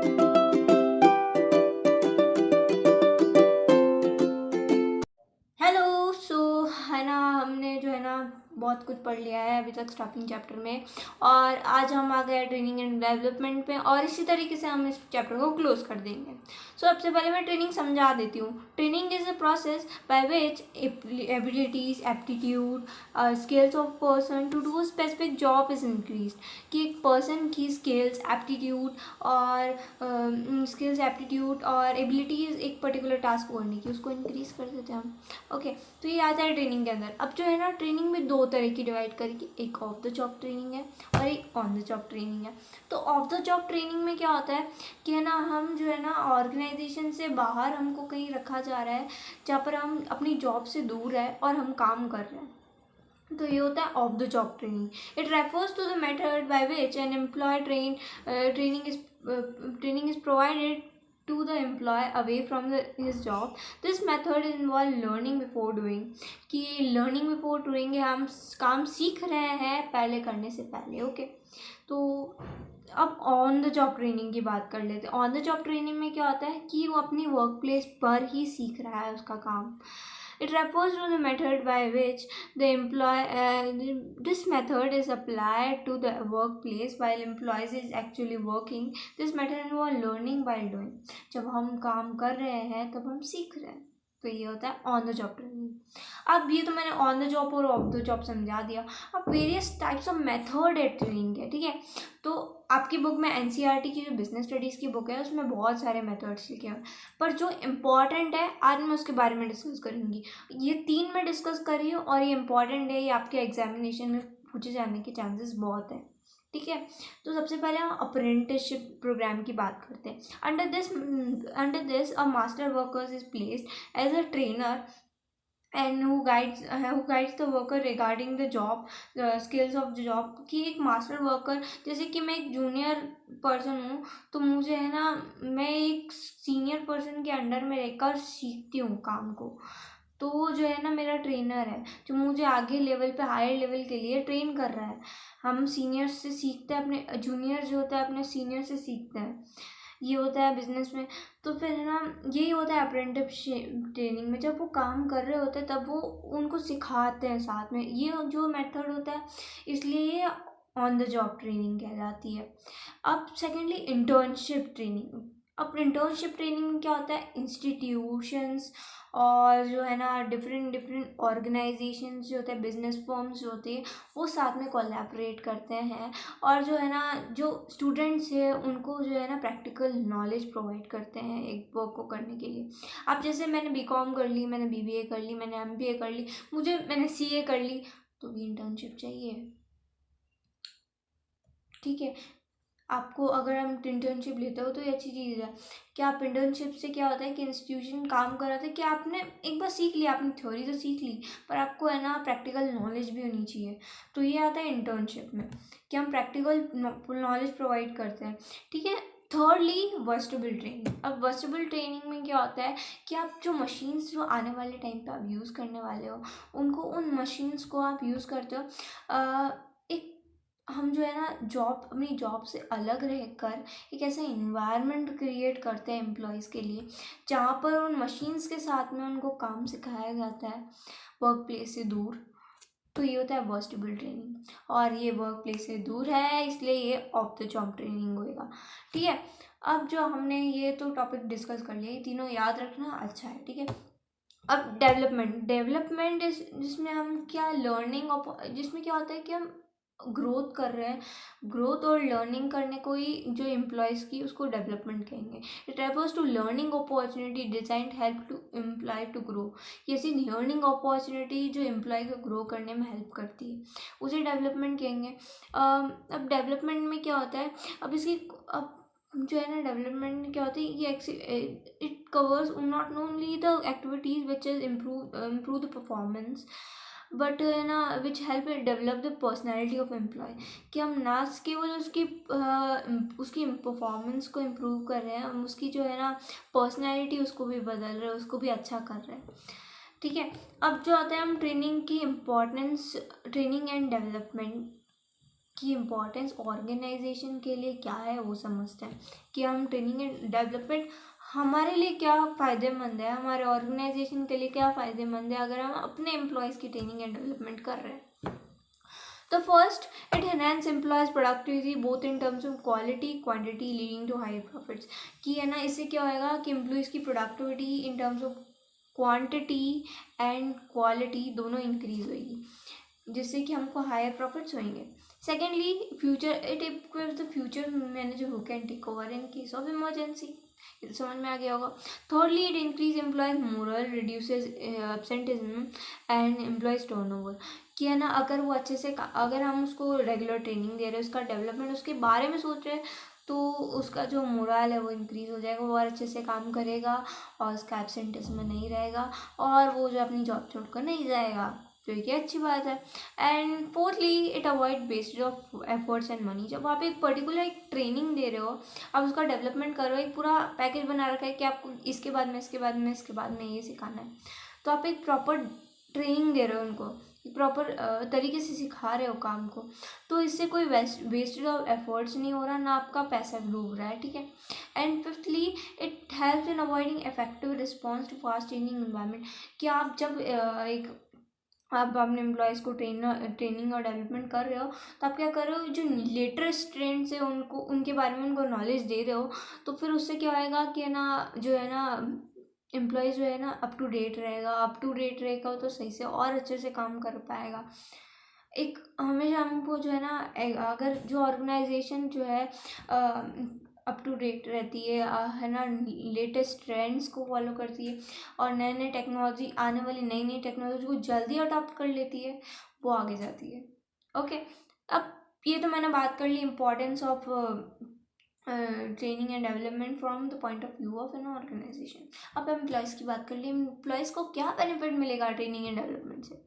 Hello. सो है ना, हमने जो है ना बहुत कुछ पढ़ लिया है अभी तक स्टार्टिंग चैप्टर में, और आज हम आ गए ट्रेनिंग एंड डेवलपमेंट पे, और इसी तरीके से हम इस चैप्टर को क्लोज कर देंगे। सबसे पहले मैं ट्रेनिंग समझा देती हूँ। Training is a process by which abilities, aptitude, skills of person to do specific job is increase. कि एक पर्सन की स्किल्स, एप्टीट्यूड और एबिलिटीज एक पर्टिकुलर टास्क को करने की, उसको इंक्रीज कर देते हैं हम। ओके, तो ये आता है ट्रेनिंग के अंदर। अब जो है ना, ट्रेनिंग में दो तरह की डिवाइड करके, एक ऑफ द जॉब ट्रेनिंग है और एक ऑन द जॉब ट्रेनिंग है। तो ऑफ द जॉब ट्रेनिंग में क्या होता है कि है ना, हम जो है ना ऑर्गेनाइजेशन से बाहर हमको कहीं रखा जा रहा है जहाँ पर हम अपनी जॉब से दूर है और हम काम कर रहे हैं। तो ये होता है of the job training. It refers to the method by which an employ training is provided to the employee away from his job. This method involve learning before doing. कि learning before doing है, हम काम सीख रहे हैं पहले करने से पहले। ओके, तो अब ऑन द जॉब ट्रेनिंग की बात कर लेते हैं। ऑन द जॉब ट्रेनिंग में क्या होता है कि वो अपनी वर्क प्लेस पर ही सीख रहा है उसका काम। It refers to the method by which the this method is applied to the workplace while employees is actually working. This method involves learning while doing. जब हम काम कर रहे हैं तब हम सीख रहे हैं, तो ये होता है ऑन द जॉब ट्रेनिंग। अब ये तो मैंने ऑन द जॉब और ऑफ द जॉब समझा दिया। अब वेरियस टाइप्स ऑफ मेथड है ट्रेनिंग के, ठीक है। तो आपकी बुक में एनसीईआरटी की जो बिजनेस स्टडीज़ की बुक है उसमें बहुत सारे मेथड्स लिखे हैं, पर जो इम्पॉर्टेंट है आज मैं उसके बारे में डिस्कस करूँगी। ये तीन मैं डिस्कस कर रही हूँ और ये इम्पॉर्टेंट है, ये आपके एग्जामिनेशन में पूछे जाने के चांसेस बहुत है, ठीक है। तो सबसे पहले हम अप्रेंटिसशिप प्रोग्राम की बात करते हैं। Under this a master workers is placed as a trainer and who guides the worker regarding the job, the skills of the job। कि एक मास्टर वर्कर, जैसे कि मैं एक जूनियर पर्सन हूँ तो मुझे है ना, मैं एक सीनियर पर्सन के अंडर में रहकर सीखती हूँ काम को। तो वो जो है ना मेरा ट्रेनर है, जो मुझे आगे लेवल पे, हायर लेवल के लिए ट्रेन कर रहा है। हम सीनियर से सीखते हैं, अपने जूनियर जो होता है अपने सीनियर से सीखते हैं। ये होता है बिजनेस में। तो फिर है ना, यही होता है अप्रेंटिसशिप ट्रेनिंग में, जब वो काम कर रहे होते हैं तब वो उनको सिखाते हैं साथ में। ये जो मेथड होता है, इसलिए ये ऑन द जॉब ट्रेनिंग कहलाती है। अब सेकेंडली इंटर्नशिप ट्रेनिंग। अब इंटर्नशिप ट्रेनिंग में क्या होता है, इंस्टीट्यूशंस और जो है ना डिफरेंट ऑर्गेनाइजेशंस जो होते हैं, बिजनेस फर्म्स जो होती है, वो साथ में कोलैबोरेट करते हैं और जो है ना, जो स्टूडेंट्स है उनको जो है ना प्रैक्टिकल नॉलेज प्रोवाइड करते हैं एक वर्क को करने के लिए। अब जैसे मैंने बीकॉम कर ली, मैंने बीबीए कर ली, मैंने एमबीए कर ली, मैंने सीए कर ली, तो भी इंटर्नशिप चाहिए, ठीक है। आपको अगर हम इंटर्नशिप लेते हो तो ये अच्छी चीज़ है कि आप इंटर्नशिप से क्या होता है कि इंस्टीट्यूशन काम कर रहा था कि आपने एक बार सीख लिया, आपने थ्योरी तो सीख ली, पर आपको है ना प्रैक्टिकल नॉलेज भी होनी चाहिए। तो ये आता है इंटर्नशिप में कि हम प्रैक्टिकल नॉलेज प्रोवाइड करते हैं, ठीक है। Thirdly vestibule training. अब वर्स्टेबल ट्रेनिंग में क्या होता है कि आप जो मशीन्स जो आने वाले टाइम पे आप यूज़ करने वाले हो, उनको, उन मशीन्स को आप यूज़ करते हो। एक हम जो है ना अपनी जॉब से अलग रहकर एक ऐसा इन्वायरमेंट क्रिएट करते हैं एम्प्लॉयज़ के लिए, जहाँ पर उन मशीन्स के साथ में उनको काम सिखाया जाता है वर्क प्लेस से दूर। तो ये होता है वर्स्टेबल ट्रेनिंग, और ये वर्क प्लेस से दूर है इसलिए ये ऑफ द जॉब ट्रेनिंग होएगा, ठीक है। अब जो हमने ये तो टॉपिक डिस्कस कर लिया, ये तीनों याद रखना अच्छा है, ठीक है। अब डेवलपमेंट जिसमें हम क्या जिसमें क्या होता है कि हम ग्रोथ कर रहे हैं। ग्रोथ और लर्निंग करने को ही जो एम्प्लॉयज़ की, उसको डेवलपमेंट कहेंगे। It refers to learning opportunity design help to employ to grow. ये ऐसी लर्निंग अपॉर्चुनिटी जो एम्प्लॉय को ग्रो करने में हेल्प करती है, उसे डेवलपमेंट कहेंगे। अब डेवलपमेंट में क्या होता है, अब जो है ना डेवलपमेंट में क्या होता है, ये it covers not only the activities which is improve the performance, but है ना which help develop the personality of employ. कि हम ना केवल उसकी परफॉर्मेंस को इम्प्रूव कर रहे हैं, हम उसकी जो है ना पर्सनैलिटी उसको भी बदल रहे हैं, उसको भी अच्छा कर रहे हैं, ठीक है। अब जो आता है हम ट्रेनिंग की इम्पोर्टेंस, ट्रेनिंग एंड डेवलपमेंट। कि इम्पोर्टेंस ऑर्गेनाइजेशन के लिए क्या है वो समझते हैं कि हम ट्रेनिंग एंड डेवलपमेंट हमारे लिए क्या फ़ायदेमंद है, हमारे ऑर्गेनाइजेशन के लिए क्या फ़ायदेमंद है अगर हम अपने एम्प्लॉयज़ की ट्रेनिंग एंड डेवलपमेंट कर रहे हैं। तो first, it enhance employees productivity both in terms of quality quantity leading to high profits. कि है ना, इससे क्या होएगा कि एम्प्लॉयज़ की productivity in terms of quantity and quality दोनों इंक्रीज होगी, जिससे कि हमको हायर प्रॉफिट्स होंगे। Secondly, future it equips the future manager who can take over in case of emergency. समझ में आ गया होगा। Thirdly, it increase employees morale, reduces absenteeism and employees turnover. कि है ना, अगर वो अच्छे से अगर हम उसको रेगुलर ट्रेनिंग दे रहे हैं, उसका डेवलपमेंट उसके बारे में सोच रहे हैं, तो उसका जो मोरल है वो इंक्रीज़ हो जाएगा, वो और अच्छे से काम करेगा और उसका एब्सेंटिज्म नहीं रहेगा और वो जो अपनी जॉब छोड़कर नहीं जाएगा, तो ये अच्छी बात है। And fourthly, it avoid wastage of efforts and money. जब आप एक पर्टिकुलर एक ट्रेनिंग दे रहे हो, आप उसका डेवलपमेंट कर रहे हो, एक पूरा पैकेज बना रखा है कि आपको इसके बाद में इसके बाद में इसके बाद में ये सिखाना है, तो आप एक प्रॉपर ट्रेनिंग दे रहे हो उनको, प्रॉपर तरीके से सिखा रहे हो काम को, तो इससे कोई वेस्टेज ऑफ एफर्ट्स नहीं हो रहा, ना आपका पैसा डूब रहा है, ठीक है। And fifthly, it helps in avoiding effective response to fast changing environment. कि आप जब आप अपने एम्प्लॉयज़ को ट्रेनिंग और डेवलपमेंट कर रहे हो, तो आप क्या कर रहे हो, जो लेटेस्ट ट्रेंड्स है उनको, उनके बारे में उनको नॉलेज दे रहे हो, तो फिर उससे क्या होएगा कि है ना, जो है ना एम्प्लॉयज़ जो है ना अप टू डेट रहेगा तो सही से और अच्छे से काम कर पाएगा। एक हमेशा हमको जो है ना, अगर जो ऑर्गेनाइजेशन जो है अप टू डेट रहती है ना, लेटेस्ट ट्रेंड्स को फॉलो करती है और नए नए टेक्नोलॉजी, आने वाली नई नई टेक्नोलॉजी को जल्दी अडॉप्ट कर लेती है, वो आगे जाती है। ओके, अब ये तो मैंने बात कर ली importance of training and development from the point of view of an organisation. अब एम्प्लॉयज़ की बात कर ली, एम्प्लॉयज़ को क्या बेनिफिट मिलेगा ट्रेनिंग एंड डेवलपमेंट से।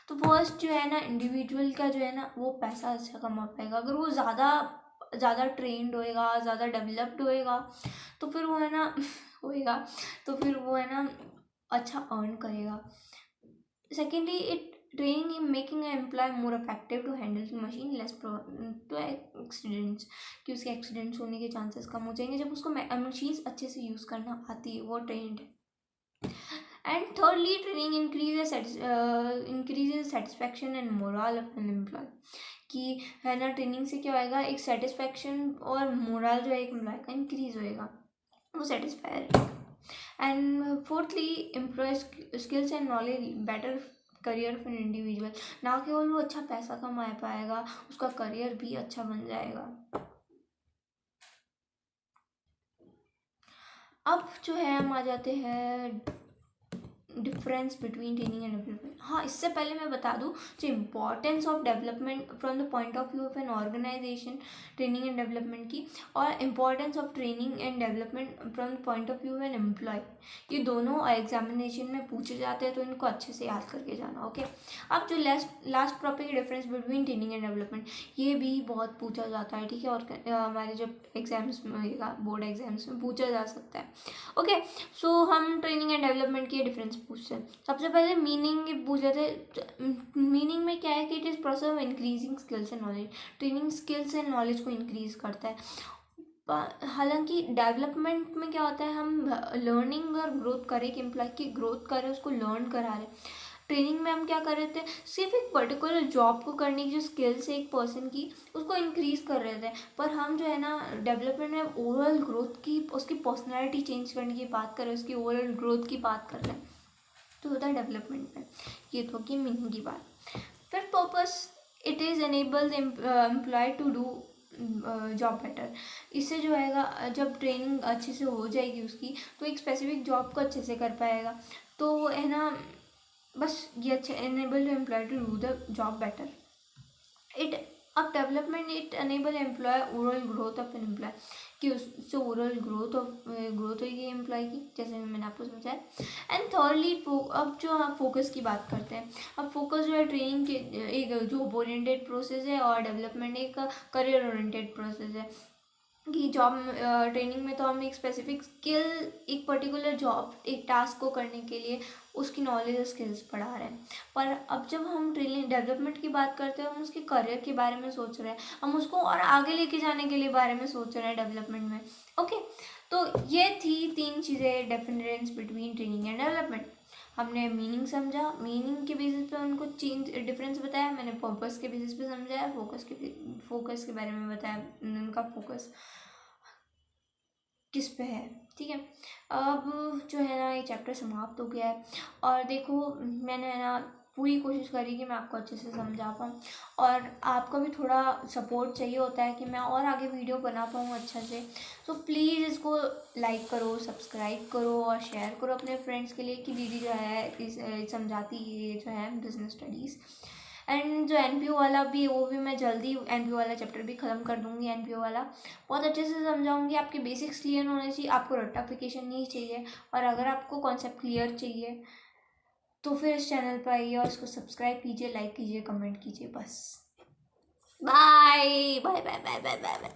तो फर्स्ट जो है ना, इंडिविजुअल का जो है ना वो पैसा अच्छा कमा पाएगा। अगर वो ज़्यादा ट्रेंड होएगा, ज़्यादा डेवलप्ड होएगा, तो फिर वो है ना होएगा, तो फिर वो है ना अच्छा अर्न करेगा। Secondly, it training in making employ more effective to handle the machine less to accidents. कि उसके एक्सीडेंट्स होने के चांसेस कम हो जाएंगे जब उसको मशीन्स अच्छे से यूज़ करना आती है, वो ट्रेंड है। And thirdly, training increases satisfaction and moral of an employ. कि है ना, ट्रेनिंग से क्या होएगा, एक सेटिस्फैक्शन और मोरल जो है एक एम्प्लॉय का इंक्रीज होएगा, वो सेटिस्फाई रहेगा। And fourthly, improve skills and knowledge better career for individual. ना केवल वो अच्छा पैसा कमा पाएगा, उसका करियर भी अच्छा बन जाएगा। अब जो है हम आ जाते हैं difference between training and development. हाँ, इससे पहले मैं बता दूँ जो importance of development from the point of view of an organisation, training and development की, और importance of training and development from the point of view of an employ. ये दोनों एग्जामिनेशन में पूछे जाते हैं, तो इनको अच्छे से याद करके जाना। ओके, अब जो last topic difference between training and development, ये भी बहुत पूछा जाता है, ठीक है, और हमारे जब एग्जाम्स में होगा, बोर्ड एग्जाम्स में पूछा जा सकता है। ओके, सो हम ट्रेनिंग एंड डेवलपमेंट के डिफरेंस पूछते हैं। सबसे पहले मीनिंग पूछ रहे थे। मीनिंग में क्या है कि it is process of increasing skills and knowledge. Training skills and knowledge को इंक्रीज करता है। हालांकि डेवलपमेंट में क्या होता है, हम लर्निंग और ग्रोथ करें, कि एम्प्लॉय की ग्रोथ करें, उसको लर्न करा रहे। ट्रेनिंग में हम क्या कर रहे थे, सिर्फ एक पर्टिकुलर जॉब को करने की जो स्किल्स है एक पर्सन की, उसको इंक्रीज कर रहे थे। पर हम जो है ना डेवलपमेंट में ओवरऑल ग्रोथ की, उसकी पर्सनैलिटी चेंज करने की बात कर रहे हैं, उसकी ओवरऑल ग्रोथ की बात कर रहे हैं, तो होता है डेवलपमेंट में। ये तो की मीनिंग की बात। फिर purpose, it is enable the employ to do job better. इससे जो है जब ट्रेनिंग अच्छे से हो जाएगी उसकी, तो एक स्पेसिफिक जॉब को अच्छे से कर पाएगा। तो है ना, बस ये अच्छे enable to employ to do the job better. It अब development, it enable employ overall growth of an employ, कि उससे ओवरऑल ग्रोथ होगी एम्प्लॉय की, जैसे मैंने आपको समझाया। एंड थर्डली, अब जो आप फोकस की बात करते हैं, अब फोकस जो है ट्रेनिंग के एक जॉब ओरिएंटेड प्रोसेस है और डेवलपमेंट एक करियर ओरिएंटेड प्रोसेस है। कि जॉब ट्रेनिंग में तो हम एक स्पेसिफिक स्किल, एक पर्टिकुलर जॉब, एक टास्क को करने के लिए उसकी नॉलेज और स्किल्स पढ़ा रहे हैं। पर अब जब हम ट्रेनिंग डेवलपमेंट की बात करते हैं, हम उसके करियर के बारे में सोच रहे हैं, हम उसको और आगे लेके जाने के लिए बारे में सोच रहे हैं डेवलपमेंट में। ओके, तो ये थी 3 चीज़ें, difference between training and development. हमने मीनिंग समझा, मीनिंग के बेसिस पे उनको चेंज डिफरेंस बताया, मैंने पर्पस के बेसिस पे समझाया, फोकस के बारे में बताया, उनका फोकस किस पे है। ठीक है, अब जो है ना ये चैप्टर समाप्त हो गया है। और देखो मैंने है ना पूरी कोशिश करी कि मैं आपको अच्छे से समझा पाऊँ, और आपका भी थोड़ा सपोर्ट चाहिए होता है कि मैं और आगे वीडियो बना पाऊँ अच्छा से। तो प्लीज़ इसको लाइक करो, सब्सक्राइब करो और शेयर करो अपने फ्रेंड्स के लिए कि दीदी जो है समझाती है जो है बिजनेस स्टडीज़। एंड जो एनपीओ वाला भी, वो भी मैं जल्दी एनपीओ वाला चैप्टर भी ख़त्म कर दूँगी। एनपीओ वाला बहुत अच्छे से समझाऊंगी, आपके बेसिक्स क्लियर होने चाहिए, आपको रट्टाफिकेशन नहीं चाहिए। और अगर आपको कॉन्सेप्ट क्लियर चाहिए तो फिर इस चैनल पर आइए और इसको सब्सक्राइब कीजिए, लाइक कीजिए, कमेंट कीजिए। बस bye bye bye bye bye bye bye.